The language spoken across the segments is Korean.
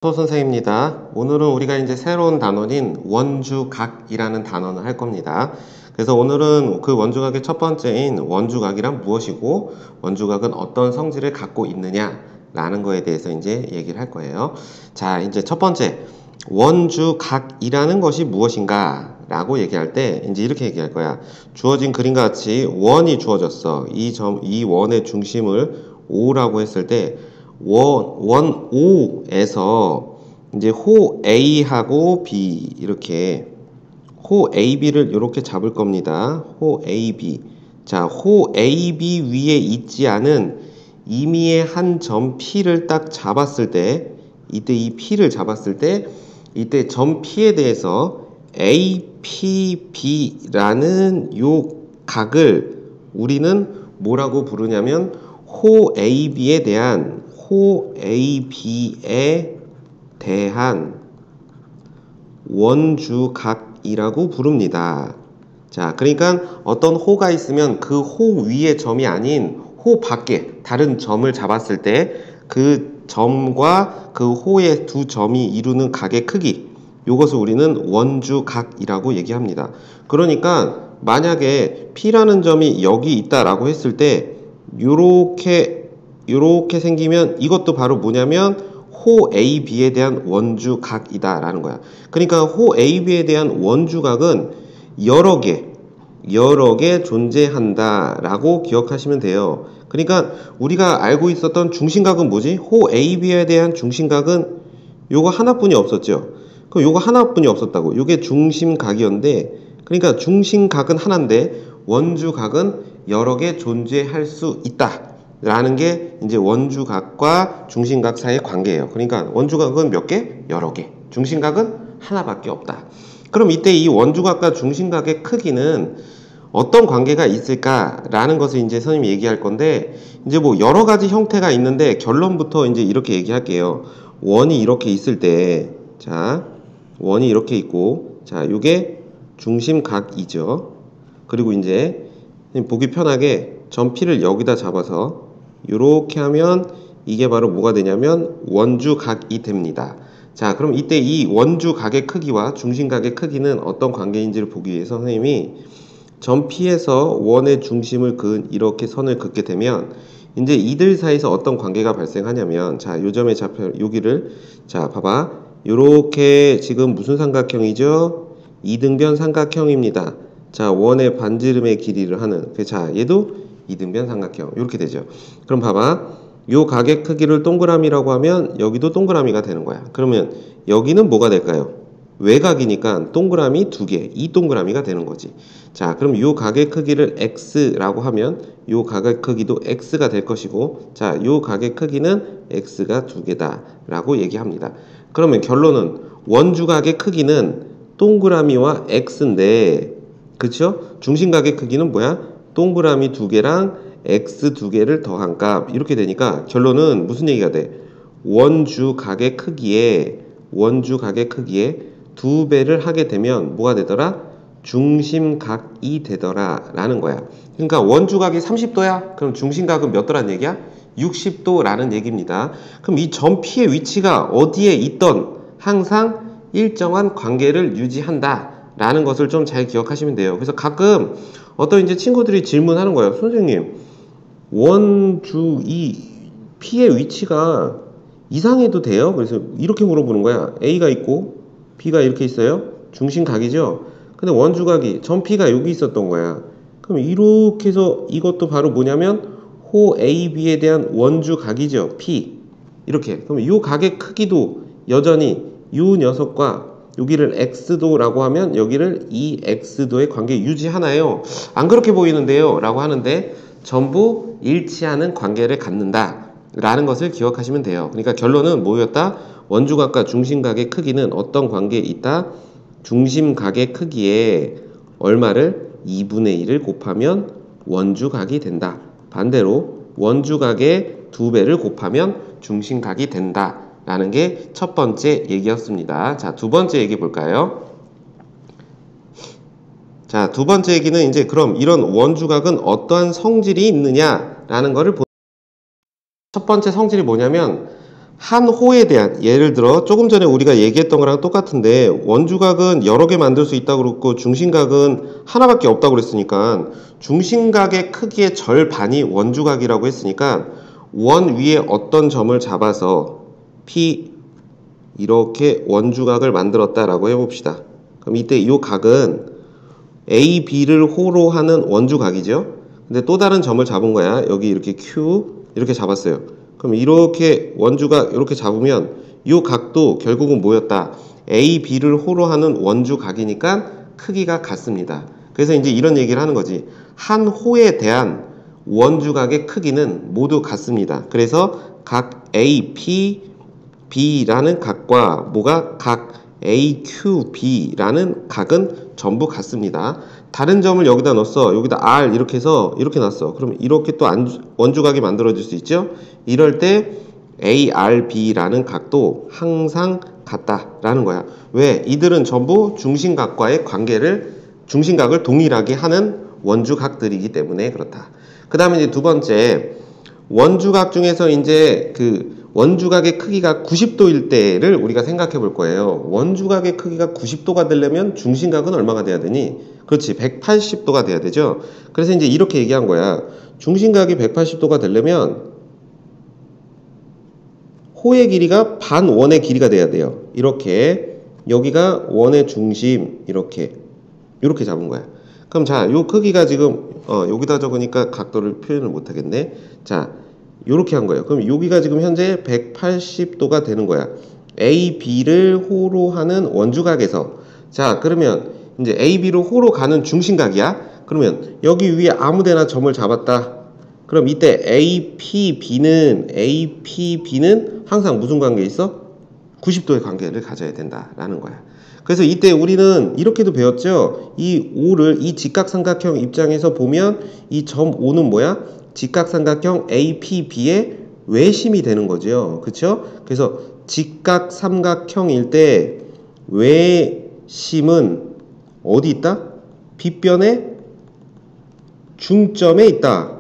선생입니다. 오늘은 우리가 이제 새로운 단원인 원주각이라는 단원을 할 겁니다. 그래서 오늘은 그 원주각의 첫 번째인 원주각이란 무엇이고 원주각은 어떤 성질을 갖고 있느냐라는 거에 대해서 이제 얘기를 할 거예요. 자, 이제 첫 번째 원주각이라는 것이 무엇인가 라고 얘기할 때 이제 이렇게 얘기할 거야. 주어진 그림과 같이 원이 주어졌어. 이 원의 중심을 O라고 했을 때 원 O에서 이제 호 A하고 B 이렇게 호 AB를 이렇게 잡을 겁니다. 호 AB. 자, 호 AB 위에 있지 않은 임의의 한 점 P를 딱 잡았을 때 이때 이 P를 잡았을 때 이때 점 P에 대해서 APB라는 요 각을 우리는 뭐라고 부르냐면 호 AB에 대한 원주각이라고 부릅니다. 자, 그러니까 어떤 호가 있으면 그 호 위의 점이 아닌 호 밖에 다른 점을 잡았을 때 그 점과 그 호의 두 점이 이루는 각의 크기, 이것을 우리는 원주각이라고 얘기합니다. 그러니까 만약에 P라는 점이 여기 있다라고 했을 때 요렇게 생기면 이것도 바로 뭐냐면 호 AB에 대한 원주각이다 라는 거야. 그러니까 호 AB에 대한 원주각은 여러 개 존재한다 라고 기억하시면 돼요. 그러니까 우리가 알고 있었던 중심각은 뭐지? 호 AB에 대한 중심각은 요거 하나뿐이 없었죠. 그럼 요거 하나뿐이 없었다고. 요게 중심각이었는데, 그러니까 중심각은 하나인데 원주각은 여러 개 존재할 수 있다 라는 게 이제 원주각과 중심각 사이의 관계예요. 그러니까 원주각은 몇 개? 여러 개. 중심각은 하나밖에 없다. 그럼 이때 이 원주각과 중심각의 크기는 어떤 관계가 있을까라는 것을 이제 선생님이 얘기할 건데, 이제 뭐 여러 가지 형태가 있는데 결론부터 이제 이렇게 얘기할게요. 원이 이렇게 있을 때, 자, 원이 이렇게 있고, 자, 요게 중심각이죠. 그리고 이제 보기 편하게 점 P를 여기다 잡아서 이렇게 하면 이게 바로 뭐가 되냐면 원주각이 됩니다. 자, 그럼 이때 이 원주각의 크기와 중심각의 크기는 어떤 관계인지를 보기 위해서 선생님이 점 P에서 원의 중심을 이렇게 선을 긋게 되면 이제 이들 사이에서 어떤 관계가 발생하냐면, 자, 요 점에 여기를, 자, 봐봐. 요렇게 지금 무슨 삼각형이죠? 이등변 삼각형입니다. 자, 원의 반지름의 길이를 하는, 자, 얘도 이등변 삼각형 이렇게 되죠. 그럼 봐봐, 요 각의 크기를 동그라미라고 하면 여기도 동그라미가 되는 거야. 그러면 여기는 뭐가 될까요? 외곽이니까 동그라미 두 개, 이 동그라미가 되는 거지. 자, 그럼 요 각의 크기를 x라고 하면 요 각의 크기도 x가 될 것이고, 자, 요 각의 크기는 x가 두 개다 라고 얘기합니다. 그러면 결론은 원주각의 크기는 동그라미와 x인데, 그쵸? 중심각의 크기는 뭐야? 동그라미 두 개랑 x 두 개를 더한 값, 이렇게 되니까 결론은 무슨 얘기가 돼? 원주각의 크기에 두 배를 하게 되면 뭐가 되더라? 중심각이 되더라 라는 거야. 그러니까 원주각이 30도야? 그럼 중심각은 몇 도란 얘기야? 60도 라는 얘기입니다. 그럼 이 점 P의 위치가 어디에 있던 항상 일정한 관계를 유지한다 라는 것을 좀 잘 기억하시면 돼요. 그래서 가끔 어떤 이제 친구들이 질문하는 거예요. 선생님, 이 P의 위치가 이상해도 돼요? 그래서 이렇게 물어보는 거야. A가 있고 B가 이렇게 있어요. 중심각이죠. 근데 원주각이 점 P가 여기 있었던 거야. 그럼 이렇게 해서 이것도 바로 뭐냐면 호 AB에 대한 원주각이죠. P. 이렇게. 그럼 이 각의 크기도 여전히 이 녀석과 여기를 x도라고 하면 여기를 이 x도의 관계 유지하나요? 안 그렇게 보이는데요? 라고 하는데 전부 일치하는 관계를 갖는다 라는 것을 기억하시면 돼요. 그러니까 결론은 뭐였다? 원주각과 중심각의 크기는 어떤 관계에 있다? 중심각의 크기에 얼마를? 2분의 1을 곱하면 원주각이 된다. 반대로 원주각의 2배를 곱하면 중심각이 된다 라는 게 첫 번째 얘기였습니다. 자, 두 번째 얘기 볼까요? 자, 두 번째 얘기는 이제 그럼 이런 원주각은 어떠한 성질이 있느냐라는 거를 첫 번째 성질이 뭐냐면 한 호에 대한, 예를 들어 조금 전에 우리가 얘기했던 거랑 똑같은데 원주각은 여러 개 만들 수 있다고 그랬고 중심각은 하나밖에 없다고 그랬으니까 중심각의 크기의 절반이 원주각이라고 했으니까 원 위에 어떤 점을 잡아서 P 이렇게 원주각을 만들었다라고 해봅시다. 그럼 이때 이 각은 A, B를 호로 하는 원주각이죠. 근데 또 다른 점을 잡은 거야. 여기 이렇게 Q 이렇게 잡았어요. 그럼 이렇게 원주각 이렇게 잡으면 이 각도 결국은 뭐였다? A, B를 호로 하는 원주각이니까 크기가 같습니다. 그래서 이제 이런 얘기를 하는 거지. 한 호에 대한 원주각의 크기는 모두 같습니다. 그래서 각 A, P, B라는 각과 뭐가 각 AQB라는 각은 전부 같습니다. 다른 점을 여기다 넣었어. 여기다 R 이렇게 해서 이렇게 놨어. 그럼 이렇게 또 원주각이 만들어질 수 있죠? 이럴 때 ARB라는 각도 항상 같다라는 거야. 왜? 이들은 전부 중심각과의 관계를, 중심각을 동일하게 하는 원주각들이기 때문에 그렇다. 그 다음에 이제 두 번째, 원주각 중에서 이제 그 원주각의 크기가 90도일 때를 우리가 생각해 볼 거예요. 원주각의 크기가 90도가 되려면 중심각은 얼마가 돼야 되니? 그렇지, 180도가 돼야 되죠. 그래서 이제 이렇게 얘기한 거야. 중심각이 180도가 되려면 호의 길이가 반 원의 길이가 돼야 돼요. 이렇게 여기가 원의 중심 이렇게 잡은 거야. 그럼 자, 요 크기가 지금 여기다 적으니까 각도를 표현을 못 하겠네. 자, 요렇게 한 거예요. 그럼 여기가 지금 현재 180도가 되는 거야. A, B를 호로 하는 원주각에서. 자, 그러면 이제 A, B로 호로 가는 중심각이야. 그러면 여기 위에 아무데나 점을 잡았다. 그럼 이때 A, P, B는 항상 무슨 관계에 있어? 90도의 관계를 가져야 된다라는 거야. 그래서 이때 우리는 이렇게도 배웠죠. 이 O를 이 직각삼각형 입장에서 보면 이 점 O는 뭐야? 직각삼각형 APB의 외심이 되는 거죠. 그쵸? 그래서 직각삼각형일 때 외심은 어디 있다? 빗변의 중점에 있다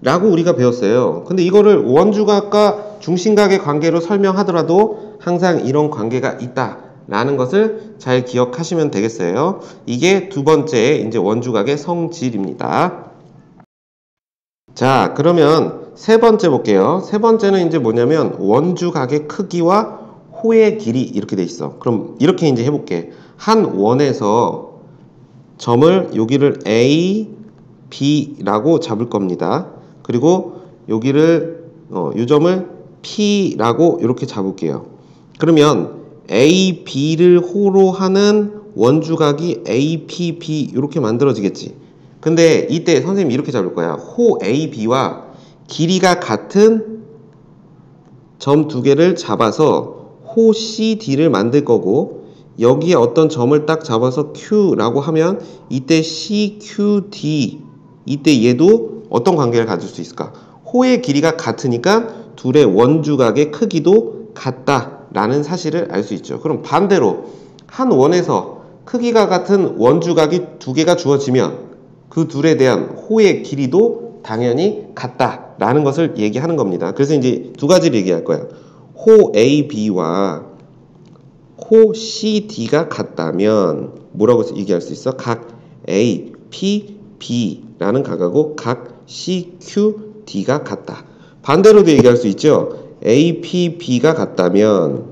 라고 우리가 배웠어요. 근데 이거를 원주각과 중심각의 관계로 설명하더라도 항상 이런 관계가 있다 라는 것을 잘 기억하시면 되겠어요. 이게 두 번째 이제 원주각의 성질입니다. 자, 그러면 세 번째 볼게요. 세 번째는 이제 뭐냐면 원주각의 크기와 호의 길이 이렇게 돼 있어. 그럼 이렇게 이제 해볼게. 한 원에서 점을 여기를 A, B라고 잡을 겁니다. 그리고 여기를 이 점을 P라고 이렇게 잡을게요. 그러면 A, B를 호로 하는 원주각이 A, P, B 이렇게 만들어지겠지. 근데 이때 선생님이 이렇게 잡을 거야. 호 A, B와 길이가 같은 점 두 개를 잡아서 호 C, D를 만들 거고 여기에 어떤 점을 딱 잡아서 Q라고 하면 이때 C, Q, D 이때 얘도 어떤 관계를 가질 수 있을까? 호의 길이가 같으니까 둘의 원주각의 크기도 같다라는 사실을 알 수 있죠. 그럼 반대로 한 원에서 크기가 같은 원주각이 두 개가 주어지면 그 둘에 대한 호의 길이도 당연히 같다라는 것을 얘기하는 겁니다. 그래서 이제 두 가지를 얘기할 거예요. 호 AB와 호 CD가 같다면 뭐라고 얘기할 수 있어? 각 A, P, B라는 각하고 각 C, Q, D가 같다. 반대로도 얘기할 수 있죠. A, P, B가 같다면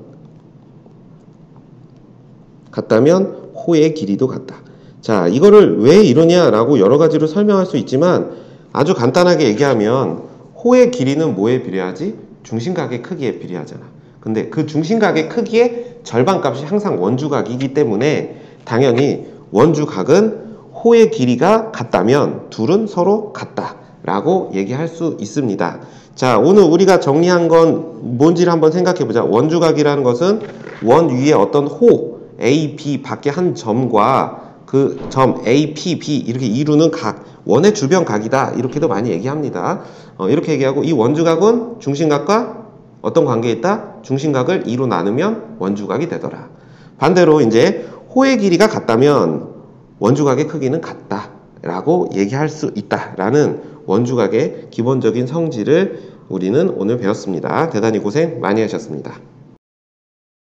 호의 길이도 같다. 자, 이거를 왜 이러냐라고 여러 가지로 설명할 수 있지만 아주 간단하게 얘기하면 호의 길이는 뭐에 비례하지? 중심각의 크기에 비례하잖아. 근데 그 중심각의 크기의 절반값이 항상 원주각이기 때문에 당연히 원주각은 호의 길이가 같다면 둘은 서로 같다라고 얘기할 수 있습니다. 자, 오늘 우리가 정리한 건 뭔지를 한번 생각해 보자. 원주각이라는 것은 원 위에 어떤 호 A, B 밖에 한 점과 그 점 A, P, B 이렇게 이루는 각, 원의 주변 각이다 이렇게도 많이 얘기합니다. 이렇게 얘기하고 이 원주각은 중심각과 어떤 관계에 있다? 중심각을 2로 나누면 원주각이 되더라. 반대로 이제 호의 길이가 같다면 원주각의 크기는 같다라고 얘기할 수 있다라는 원주각의 기본적인 성질을 우리는 오늘 배웠습니다. 대단히 고생 많이 하셨습니다.